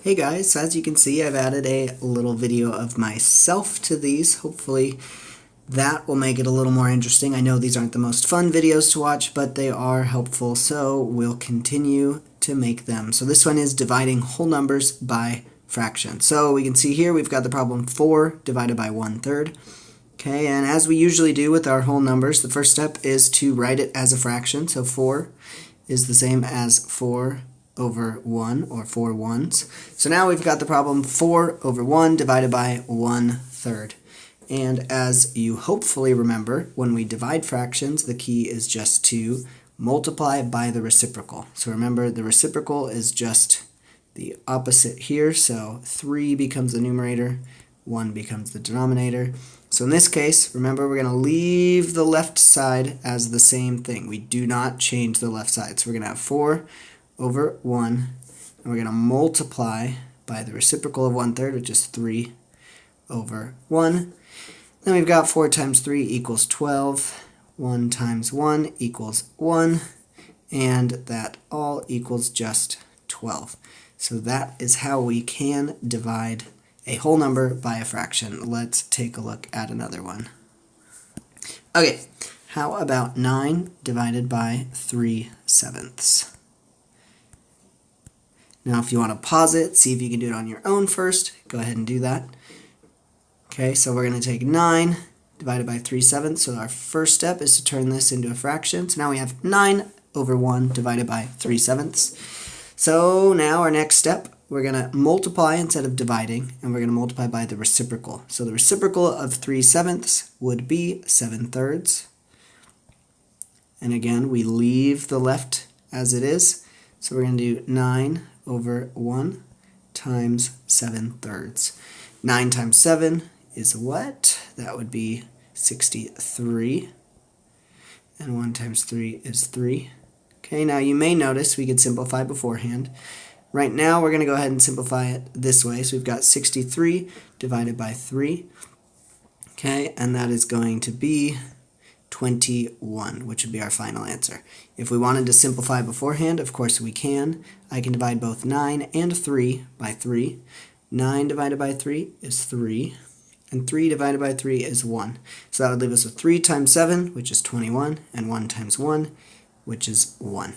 Hey guys, so as you can see, I've added a little video of myself to these. Hopefully that will make it a little more interesting. I know these aren't the most fun videos to watch, but they are helpful, so we'll continue to make them. So this one is dividing whole numbers by fraction. So we can see here we've got the problem 4 divided by 1/3. Okay, and as we usually do with our whole numbers, the first step is to write it as a fraction. So 4 is the same as 4 over 1, or 4 ones. So now we've got the problem 4 over 1 divided by 1/3. And as you hopefully remember, when we divide fractions, the key is just to multiply by the reciprocal. So remember, the reciprocal is just the opposite here. So 3 becomes the numerator, 1 becomes the denominator. So in this case, remember, we're going to leave the left side as the same thing. We do not change the left side. So we're going to have 4 over 1, and we're going to multiply by the reciprocal of 1/3, which is 3 over 1. Then we've got 4 times 3 equals 12, 1 times 1 equals 1, and that all equals just 12. So that is how we can divide a whole number by a fraction. Let's take a look at another one. Okay, how about 9 divided by 3/7? Now if you want to pause it, see if you can do it on your own first, go ahead and do that. Okay, so we're going to take 9 divided by 3/7. So our first step is to turn this into a fraction. So now we have 9 over 1 divided by 3/7. So now our next step, we're going to multiply instead of dividing, and we're going to multiply by the reciprocal. So the reciprocal of 3/7 would be 7/3. And again, we leave the left as it is. So we're going to do 9 over 1 times 7/3. 9 times 7 is what? That would be 63. And 1 times 3 is 3. Okay, now you may notice we could simplify beforehand. Right now we're going to go ahead and simplify it this way. So we've got 63 divided by 3. Okay, and that is going to be 21, which would be our final answer. If we wanted to simplify beforehand, of course we can. I can divide both 9 and 3 by 3. 9 divided by 3 is 3, and 3 divided by 3 is 1. So that would leave us with 3 times 7, which is 21, and 1 times 1, which is 1.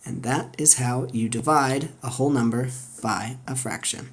And that is how you divide a whole number by a fraction.